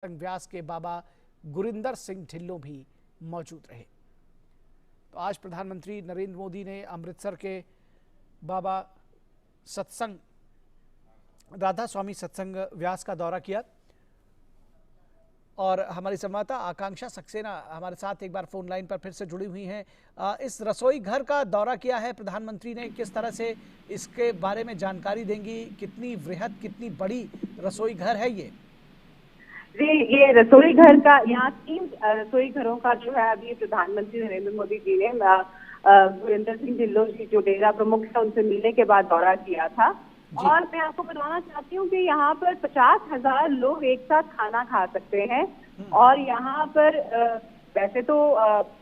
व्यास के बाबा गुरिंदर सिंह ढिल्लों भी मौजूद रहे। तो आज प्रधानमंत्री नरेंद्र मोदी ने अमृतसर के बाबा सत्संग राधा स्वामी सत्संग व्यास का दौरा किया और हमारी संवाददाता आकांक्षा सक्सेना हमारे साथ एक बार फोन लाइन पर फिर से जुड़ी हुई हैं। इस रसोई घर का दौरा किया है प्रधानमंत्री ने, किस तरह से इसके बारे में जानकारी देंगी? कितनी वृहद, कितनी बड़ी रसोई घर है ये? जी, ये रसोई घर का यहाँ 3 रसोई घरों का जो है अभी प्रधानमंत्री नरेंद्र मोदी जी ने गुरिंदर सिंह ढिल्लों जी जो डेरा प्रमुख है उनसे मिलने के बाद दौरा किया था। और मैं आपको बताना चाहती हूँ कि यहाँ पर 50,000 लोग एक साथ खाना खा सकते हैं। और यहाँ पर वैसे तो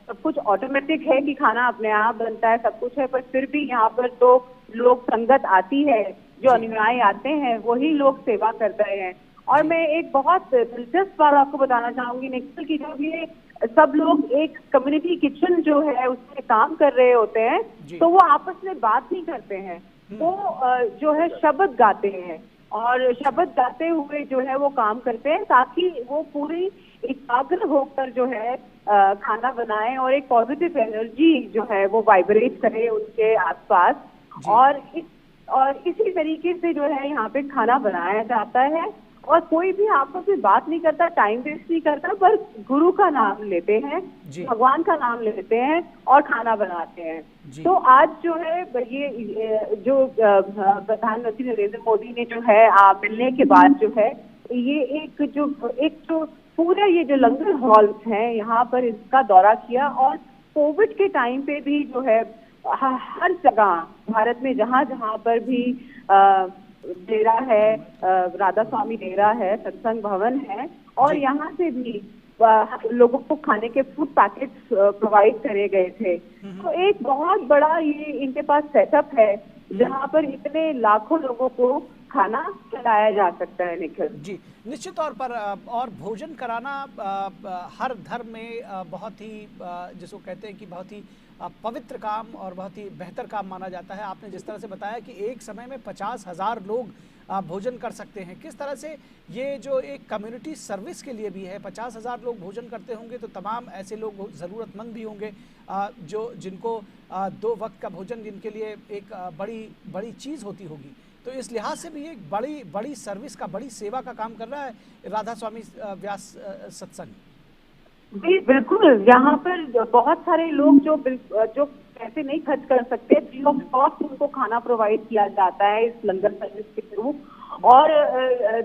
सब कुछ ऑटोमेटिक है कि खाना अपने आप बनता है, सब कुछ है, पर फिर भी यहाँ पर तो लोग संगत आती है, जो अनुयायी आते हैं वही लोग सेवा कर रहे हैं। और मैं एक बहुत दिलचस्प बात आपको बताना चाहूंगी निखिल की, जब ये सब लोग एक कम्युनिटी किचन जो है उसमें काम कर रहे होते हैं तो वो आपस में बात नहीं करते हैं, वो जो है शब्द गाते हैं और शब्द गाते हुए जो है वो काम करते हैं ताकि वो पूरी एकाग्र होकर जो है खाना बनाएं और एक पॉजिटिव एनर्जी जो है वो वाइब्रेट करे उनके आसपास। और इसी तरीके से जो है यहाँ पे खाना बनाया जाता है और कोई भी आपस में बात नहीं करता, टाइम वेस्ट नहीं करता, पर गुरु का नाम लेते हैं, भगवान का नाम लेते हैं और खाना बनाते हैं। तो आज जो है ये जो प्रधानमंत्री नरेंद्र मोदी ने जो है मिलने के बाद जो है ये एक जो पूरा ये जो लंगर हॉल है यहाँ पर इसका दौरा किया। और कोविड के टाइम पे भी जो है हर जगह भारत में जहाँ जहाँ पर भी डेरा है, राधा स्वामी डेरा है, सत्संग भवन है और यहाँ से भी लोगों को खाने के फूड पैकेट्स प्रोवाइड करे गए थे। तो एक बहुत बड़ा ये इनके पास सेटअप है जहाँ पर इतने लाखों लोगों को खाना खिलाया जा सकता है। निखिल जी, निश्चित तौर पर और भोजन कराना हर धर्म में बहुत ही जिसको कहते हैं कि बहुत ही पवित्र काम और बहुत ही बेहतर काम माना जाता है। आपने जिस तरह से बताया कि एक समय में 50,000 लोग भोजन कर सकते हैं, किस तरह से ये जो एक कम्युनिटी सर्विस के लिए भी है। 50,000 लोग भोजन करते होंगे तो तमाम ऐसे लोग ज़रूरतमंद भी होंगे जो जिनको 2 वक्त का भोजन जिनके लिए एक बड़ी चीज़ होती होगी। तो इस लिहाज से भी एक बड़ी सर्विस का, बड़ी सेवा का काम कर रहा है राधा स्वामी व्यास सत्संग। जी बिल्कुल, यहाँ पर बहुत सारे लोग जो पैसे नहीं खर्च कर सकते, फ्री ऑफ कॉस्ट उनको खाना प्रोवाइड किया जाता है इस लंगर सर्विस के थ्रू। और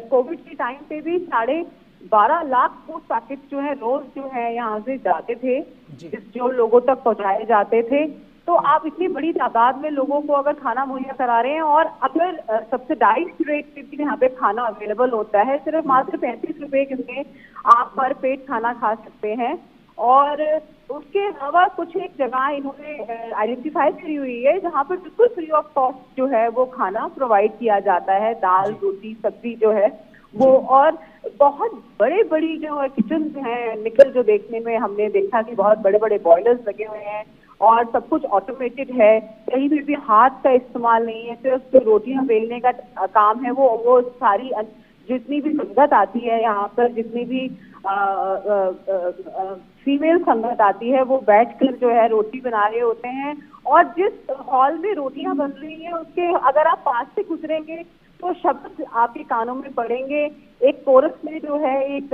कोविड के टाइम पे भी 12.5 लाख फूड पैकेट जो है रोज जो है यहाँ से जाते थे, जो लोगों तक पहुँचाए जाते थे। तो आप इतनी बड़ी तादाद में लोगों को अगर खाना मुहैया करा रहे हैं और अगर सब्सिडाइज्ड रेट पे भी यहाँ पे खाना अवेलेबल होता है, सिर्फ मात्र 35 रुपए में आप पर पेट खाना खा सकते हैं। और उसके अलावा कुछ एक जगह इन्होंने आइडेंटिफाई करी हुई है जहाँ पर बिल्कुल फ्री ऑफ कॉस्ट जो है वो खाना प्रोवाइड किया जाता है, दाल रोटी सब्जी जो है वो। और बहुत बड़ी जो किचन हैं निखिल, जो देखने में हमने देखा कि बहुत बड़े बड़े बॉयलर्स लगे हुए हैं और सब कुछ ऑटोमेटेड है, कहीं भी हाथ का इस्तेमाल नहीं है, सिर्फ जो रोटियां बेलने का काम है वो सारी जितनी भी संगत आती है यहाँ पर, जितनी भी फीमेल संगत आती है वो बैठकर जो है रोटी बना रहे होते हैं। और जिस हॉल में रोटियां बन रही हैं उसके अगर आप पास से गुजरेंगे तो शब्द आपके कानों में पड़ेंगे, एक कोरस में जो है एक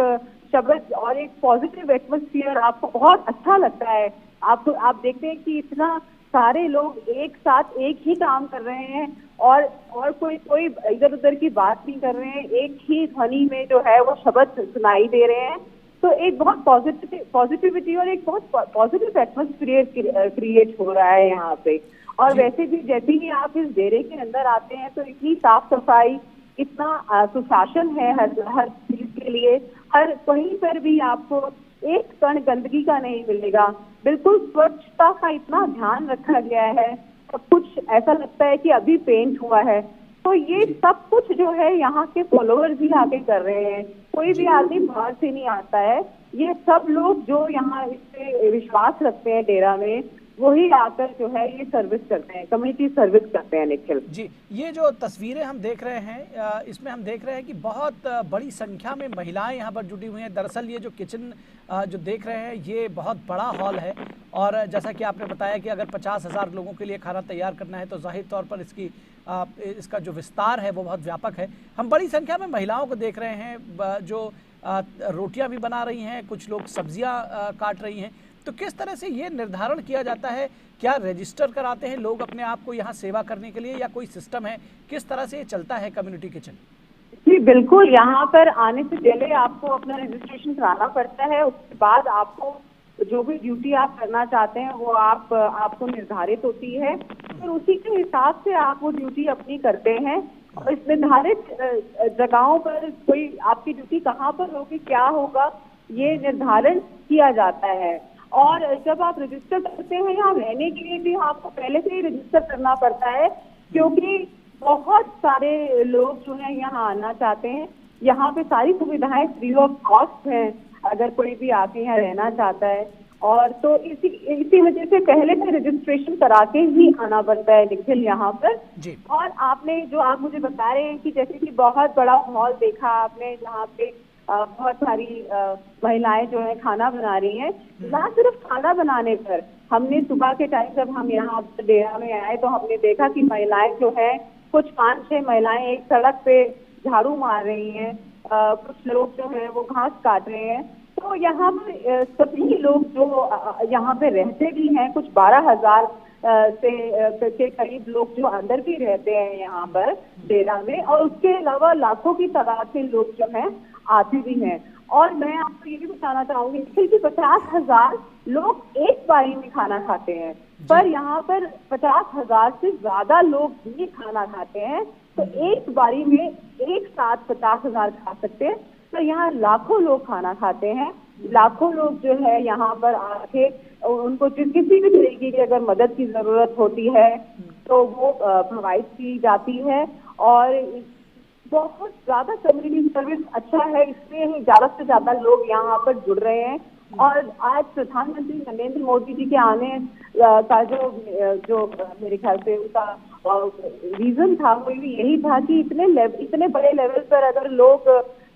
शब्द और एक पॉजिटिव एटमॉस्फेयर आपको बहुत अच्छा लगता है। आप देखते हैं कि इतना सारे लोग एक साथ एक ही काम कर रहे हैं और कोई इधर उधर की बात नहीं कर रहे हैं, एक ही ध्वनि में जो है वो शब्द सुनाई दे रहे हैं। तो एक बहुत पॉजिटिविटी और एक बहुत पॉजिटिव एटमॉस्फेयर क्रिएट हो रहा है यहाँ पे। और वैसे भी जैसे ही आप इस डेरे के अंदर आते हैं तो इतनी साफ सफाई, इतना सुशासन है हर चीज के लिए, हर कहीं पर भी आपको एक कण गंदगी का नहीं मिलेगा, बिल्कुल स्वच्छता का इतना ध्यान रखा गया है, सब कुछ ऐसा लगता है कि अभी पेंट हुआ है। तो ये सब कुछ जो है यहाँ के फॉलोअर्स भी आके कर रहे हैं, कोई भी आदमी बाहर से नहीं आता है। ये सब लोग जो यहाँ इस पे विश्वास रखते हैं डेरा में, वही आकर जो है ये सर्विस करते हैं, कम्युनिटी सर्विस करते हैं। निखिल जी, ये जो तस्वीरें हम देख रहे हैं इसमें हम देख रहे हैं कि बहुत बड़ी संख्या में महिलाएं यहाँ पर जुटी हुई हैं। दरअसल ये जो किचन जो देख रहे हैं ये बहुत बड़ा हॉल है और जैसा कि आपने बताया कि अगर 50,000 लोगों के लिए खाना तैयार करना है तो जाहिर तौर पर इसका जो विस्तार है वो बहुत व्यापक है। हम बड़ी संख्या में महिलाओं को देख रहे हैं जो रोटियां भी बना रही हैं, कुछ लोग सब्जियां काट रही हैं। तो किस तरह से ये निर्धारण किया जाता है, क्या रजिस्टर कराते हैं लोग अपने आप को यहाँ सेवा करने के लिए या कोई सिस्टम है, किस तरह से ये चलता है कम्युनिटी किचन? जी बिल्कुल, यहाँ पर आने से पहले आपको अपना रजिस्ट्रेशन कराना पड़ता है। उसके बाद आपको जो भी ड्यूटी आप करना चाहते हैं वो आपको निर्धारित होती है, फिर उसी के हिसाब से आप वो ड्यूटी अपनी करते हैं। और इस निर्धारित जगहों पर कोई आपकी ड्यूटी कहाँ पर होगी, क्या होगा, ये निर्धारण किया जाता है। और जब आप रजिस्टर करते हैं, यहाँ रहने के लिए भी आपको पहले से ही रजिस्टर करना पड़ता है, क्योंकि बहुत सारे लोग जो है यहाँ आना चाहते हैं। यहाँ पे सारी सुविधाएं फ्री ऑफ कॉस्ट हैं अगर कोई भी आके यहाँ रहना चाहता है। और तो इसी वजह से पहले से रजिस्ट्रेशन करा के ही आना पड़ता है निखिल यहाँ पर जी। और आपने जो आप मुझे बता रहे हैं कि जैसे कि बहुत बड़ा हॉल देखा आपने जहाँ पे बहुत सारी महिलाएं जो है खाना बना रही हैं। ना सिर्फ खाना बनाने पर, हमने सुबह के टाइम जब हम यहाँ डेरा में आए तो हमने देखा कि महिलाएं जो है कुछ 5-6 महिलाएं एक सड़क पे झाड़ू मार रही हैं, कुछ लोग जो है वो घास काट रहे हैं। तो यहाँ पर सभी लोग जो यहाँ पे रहते भी हैं, कुछ 12,000 के करीब लोग जो अंदर भी रहते हैं यहाँ पर डेरा में, और उसके अलावा लाखों की तादाद में लोग जो हैं आते भी हैं। और मैं आपको ये भी बताना चाहूंगी कि 50,000 लोग एक बारी में खाना खाते हैं, पर यहाँ पर 50,000 से ज्यादा लोग भी खाना खाते हैं। तो एक बारी में एक साथ 50,000 खा सकते हैं। तो यहाँ लाखों लोग खाना खाते हैं। लाखों लोग जो है यहाँ पर आके उनको किसी भी तरीके की अगर मदद की जरूरत होती है तो वो प्रोवाइड की जाती है। और बहुत ज्यादा कम्युनिटी सर्विस अच्छा है, इसलिए ही ज्यादा से ज्यादा लोग यहाँ पर जुड़ रहे हैं। और आज प्रधानमंत्री नरेंद्र मोदी जी के आने का जो मेरे ख्याल से उसका रीजन था वो भी यही था कि इतने बड़े लेवल पर अगर लोग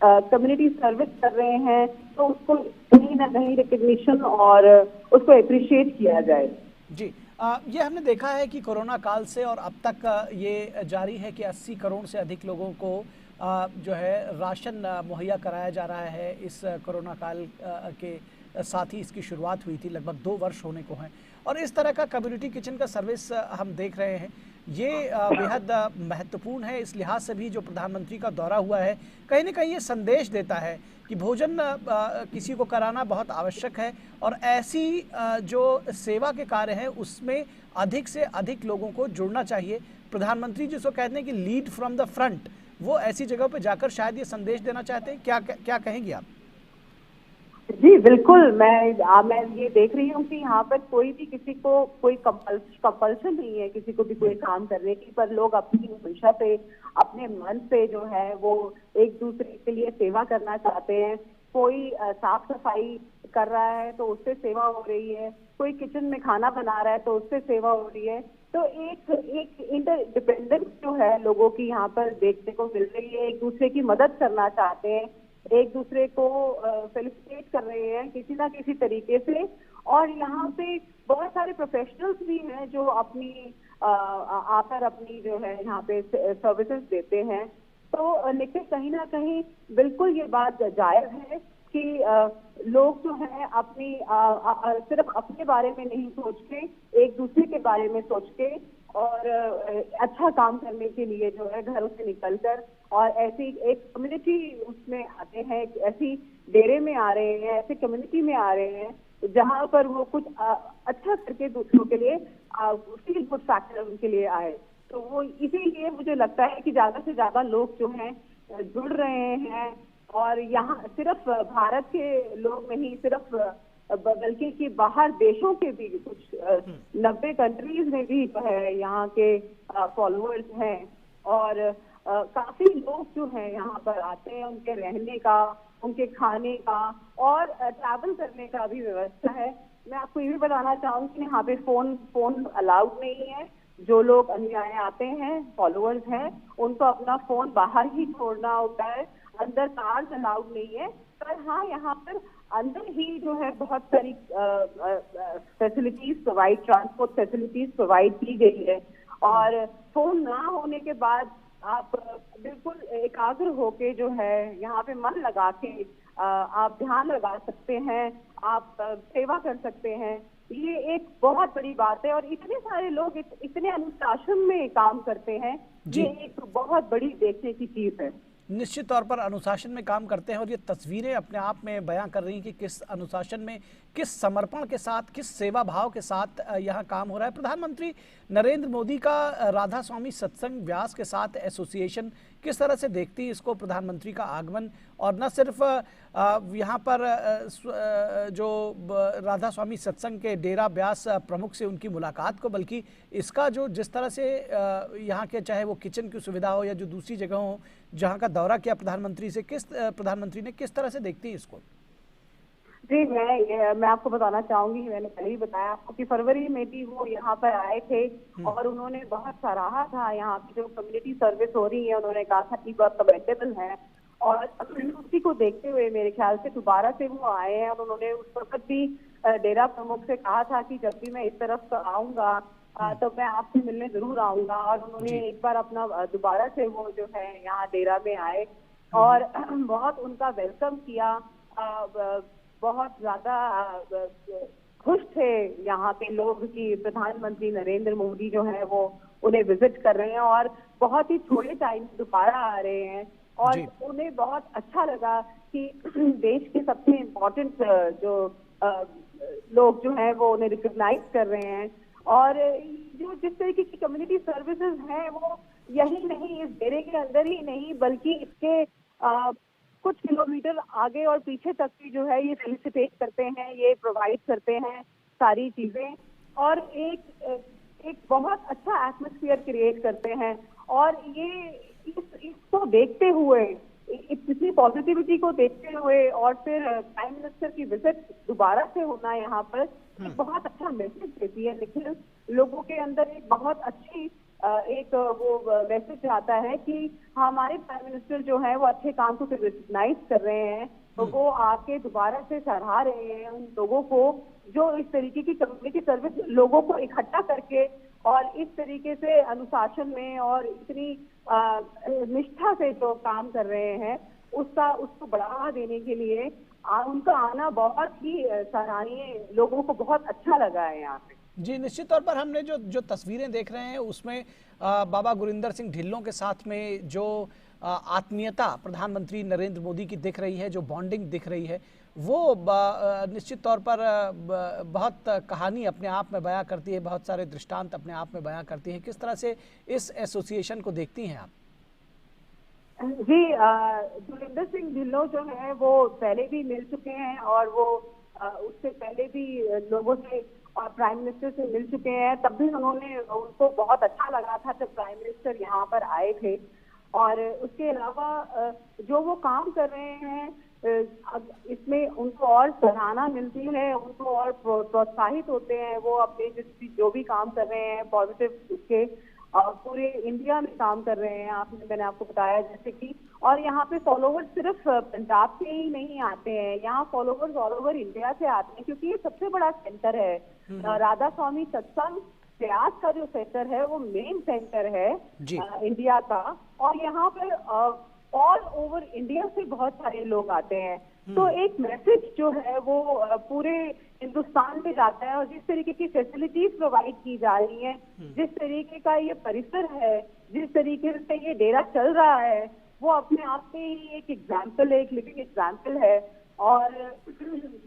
कम्युनिटी सर्विस कर रहे हैं तो उसको कहीं ना कहीं रिकग्निशन और उसको अप्रिशिएट किया जाए। जी, ये हमने देखा है कि कोरोना काल से और अब तक ये जारी है कि 80 करोड़ से अधिक लोगों को जो है राशन मुहैया कराया जा रहा है। इस कोरोना काल के साथ ही इसकी शुरुआत हुई थी, लगभग 2 वर्ष होने को हैं। और इस तरह का कम्युनिटी किचन का सर्विस हम देख रहे हैं, ये बेहद महत्वपूर्ण है। इस लिहाज से भी जो प्रधानमंत्री का दौरा हुआ है कहीं ना कहीं ये संदेश देता है कि भोजन किसी को कराना बहुत आवश्यक है और ऐसी जो सेवा के कार्य हैं उसमें अधिक से अधिक लोगों को जुड़ना चाहिए। प्रधानमंत्री जिसको कहते हैं कि लीड फ्रॉम द फ्रंट, वो ऐसी जगह पर जाकर शायद ये संदेश देना चाहते हैं। क्या कहेंगे आप? जी बिल्कुल, मैं ये देख रही हूँ कि यहाँ पर कोई भी किसी को कोई कंपल्शन नहीं है किसी को भी कोई काम करने की, पर लोग अपनी मंशा से, अपने मन से जो है वो एक दूसरे के लिए सेवा करना चाहते हैं। कोई साफ सफाई कर रहा है तो उससे सेवा हो रही है, कोई किचन में खाना बना रहा है तो उससे सेवा हो रही है। तो एक इंटरडिपेंडेंस जो है लोगों की यहाँ पर देखने को मिल रही है। एक दूसरे की मदद करना चाहते हैं, एक दूसरे को फेलिसिटेट कर रहे हैं किसी ना किसी तरीके से। और यहाँ पे बहुत सारे प्रोफेशनल्स भी हैं जो अपनी आकर अपनी जो है यहाँ पे सर्विसेज देते हैं। तो लेकिन कहीं ना कहीं बिल्कुल ये बात जायज है कि लोग जो है अपनी सिर्फ अपने बारे में नहीं सोच के, एक दूसरे के बारे में सोच के और अच्छा काम करने के लिए जो है घरों से निकलकर और ऐसी एक कम्युनिटी उसमें आते हैं, ऐसी डेरे में आ रहे हैं, ऐसे कम्युनिटी में आ रहे हैं जहां पर वो कुछ अच्छा करके दूसरों के लिए फील गुड फैक्टर उनके लिए आए। तो वो इसीलिए मुझे लगता है कि ज्यादा से ज्यादा लोग जो हैं जुड़ रहे हैं। और यहाँ सिर्फ भारत के लोग नहीं, सिर्फ बल्कि कि बाहर देशों के भी कुछ 90 कंट्रीज में भी जो है यहाँ के फॉलोअर्स हैं। और काफी लोग जो हैं यहाँ पर आते हैं, उनके रहने का, उनके खाने का और ट्रैवल करने का भी व्यवस्था है। मैं आपको ये भी बताना चाहूंगी कि यहाँ पे फोन अलाउड नहीं है। जो लोग अनुयायी आते हैं, फॉलोअर्स हैं, उनको अपना फोन बाहर ही छोड़ना होता है। अंदर कार्स अलाउड नहीं है। पर हाँ, यहाँ पर अंदर ही जो है बहुत सारी facilities provide, transport facilities provide की गई है। और फोन ना होने के बाद आप बिल्कुल एकाग्र होके जो है यहाँ पे मन लगा के आप ध्यान लगा सकते हैं, आप सेवा कर सकते हैं। ये एक बहुत बड़ी बात है। और इतने सारे लोग इतने अनुशासन में काम करते हैं, ये एक बहुत बड़ी देखने की चीज है। निश्चित तौर पर अनुशासन में काम करते हैं और ये तस्वीरें अपने आप में बयां कर रही हैं कि किस अनुशासन में, किस समर्पण के साथ, किस सेवा भाव के साथ यहाँ काम हो रहा है। प्रधानमंत्री नरेंद्र मोदी का राधा स्वामी सत्संग व्यास के साथ एसोसिएशन किस तरह से देखती है इसको, प्रधानमंत्री का आगमन, और न सिर्फ यहाँ पर जो राधा स्वामी सत्संग के डेरा व्यास प्रमुख से उनकी मुलाकात को, बल्कि इसका जो जिस तरह से यहाँ के चाहे वो किचन की सुविधा हो या जो दूसरी जगह हो जहाँ का दौरा किया प्रधानमंत्री से, प्रधानमंत्री ने किस तरह से देखती है इसको? जी, मैं आपको बताना चाहूंगी, मैंने पहले ही बताया आपको कि फरवरी में भी वो यहाँ पर आए थे और उन्होंने बहुत सराहा था यहाँ की जो कम्युनिटी सर्विस हो रही है। उन्होंने कहा था कि बहुत कमेंडेबल है। और उसी को देखते हुए मेरे ख्याल से दोबारा से वो आए हैं। और उन्होंने उस वक्त भी डेरा प्रमुख से कहा था कि जब भी मैं इस तरफ आऊंगा तो मैं आपसे मिलने जरूर आऊंगा। और उन्होंने एक बार अपना दोबारा से वो जो है यहाँ डेरा में आए और बहुत उनका वेलकम किया। बहुत ज्यादा खुश थे यहाँ पे लोग कि प्रधानमंत्री नरेंद्र मोदी जो है वो उन्हें विजिट कर रहे हैं और बहुत ही थोड़े टाइम दोबारा आ रहे हैं। और उन्हें बहुत अच्छा लगा कि देश के सबसे इम्पोर्टेंट जो लोग जो है वो उन्हें रिकॉग्नाइज कर रहे हैं। और जो जिस तरीके की कम्युनिटी सर्विसेज हैं वो यही नहीं, इस डेरे के अंदर ही नहीं बल्कि इसके कुछ किलोमीटर आगे और पीछे तक भी जो है ये फैसिलिटेट करते हैं, ये प्रोवाइड करते हैं सारी चीजें। और एक बहुत अच्छा एटमॉस्फेयर क्रिएट करते हैं। और ये इसको देखते हुए, इतनी पॉजिटिविटी को देखते हुए और फिर प्राइम मिनिस्टर की विजिट दोबारा से होना यहाँ पर एक बहुत अच्छा मैसेज देती है। निखिल, लोगों के अंदर एक बहुत अच्छी एक वो मैसेज आता है कि हमारे प्राइम मिनिस्टर जो है वो अच्छे काम को रिकॉग्नाइज कर रहे हैं। तो वो आके दोबारा से सराहा रहे हैं उन लोगों को जो इस तरीके की कम्युनिटी सर्विस लोगों को इकट्ठा करके और इस तरीके से अनुशासन में और इतनी निष्ठा से जो काम कर रहे हैं उसको बढ़ावा देने के लिए उनका आना बहुत ही सराहनीय, लोगों को बहुत अच्छा लगा है यहाँ पे। जी, निश्चित तौर पर हमने जो तस्वीरें देख रहे हैं उसमें बाबा गुरिंदर सिंह ढिल्लों के साथ में जो आत्मीयता प्रधानमंत्री नरेंद्र मोदी की दिख रही है, जो बॉन्डिंग दिख रही है, वो निश्चित तौर पर बहुत कहानी अपने आप में बयां करती है, बहुत सारे दृष्टांत अपने आप में बयां करती है। किस तरह से इस एसोसिएशन को देखती हैं आप? जी, गुरिंदर सिंह ढिल्लों जो है वो पहले भी मिल चुके हैं और वो उससे पहले भी लोगों से और प्राइम मिनिस्टर से मिल चुके हैं। तब भी उनको बहुत अच्छा लगा था जब प्राइम मिनिस्टर यहाँ पर आए थे। और उसके अलावा जो वो काम कर रहे हैं इसमें उनको और सराहना मिलती है, उनको और प्रोत्साहित होते हैं। वो अपने जो भी काम कर रहे हैं पॉजिटिव उसके पूरे इंडिया में काम कर रहे हैं। मैंने आपको बताया जैसे कि, और यहाँ पे फॉलोवर्स सिर्फ पंजाब से ही नहीं आते हैं, यहाँ फॉलोवर्स ऑल ओवर इंडिया से आते हैं क्योंकि ये सबसे बड़ा सेंटर है। राधा स्वामी सत्संग व्यास का जो सेंटर है वो मेन सेंटर है इंडिया का। और यहाँ पर ऑल ओवर इंडिया से बहुत सारे लोग आते हैं। तो एक मैसेज जो है वो पूरे हिंदुस्तान में जाता है। और जिस तरीके की फैसिलिटीज प्रोवाइड की जा रही है, जिस तरीके का ये परिसर है, जिस तरीके से ये डेरा चल रहा है, वो अपने आप में ही एक एग्जाम्पल है, एक लिविंग एग्जाम्पल है। और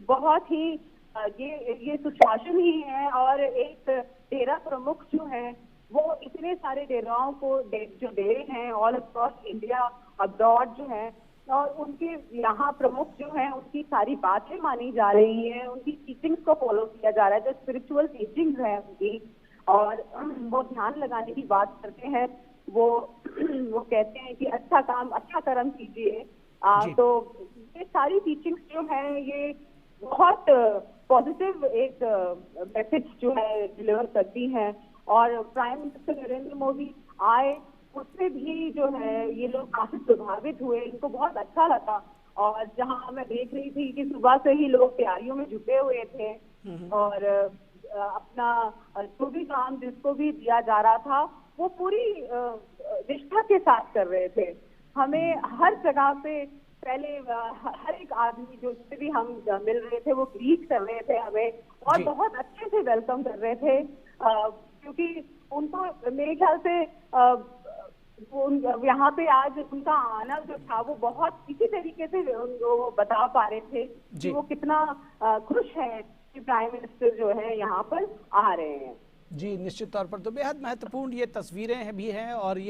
बहुत ही ये सुशासन ही है। और एक डेरा प्रमुख जो है वो इतने सारे डेराओं को जो डेरे हैं ऑल अक्रॉस इंडिया अब्रॉड जो है, और उनके यहाँ प्रमुख जो हैं उनकी सारी बातें मानी जा रही हैं, उनकी टीचिंग्स को फॉलो किया जा रहा है, जो स्पिरिचुअल टीचिंग्स है उनकी। और वो ध्यान लगाने की बात करते हैं। वो कहते हैं कि अच्छा काम, अच्छा कर्म कीजिए। तो ये सारी टीचिंग्स जो है ये बहुत पॉजिटिव एक मैसेज जो है डिलीवर करती हैं। और प्राइम मिनिस्टर नरेंद्र मोदी आए, उससे भी जो है ये लोग काफी प्रभावित हुए, इनको बहुत अच्छा लगा। और जहां मैं देख रही थी कि सुबह से ही लोग तैयारियों में जुटे हुए थे और अपना जो भी काम जिसको भी दिया जा रहा था वो पूरी निष्ठा के साथ कर रहे थे। हमें हर जगह पे पहले हर एक आदमी जो से भी हम मिल रहे थे वो ग्रीट कर रहे थे हमें और बहुत अच्छे से वेलकम कर रहे थे, क्योंकि उनको मेरे ख्याल से यहाँ पे आज उनका आना जो था वो बहुत इसी तरीके से वो बता पा रहे थे कि वो कितना खुश है कि प्राइम मिनिस्टर जो है यहाँ पर आ रहे हैं। जी निश्चित तौर पर, तो बेहद महत्वपूर्ण ये तस्वीरें भी हैं और ये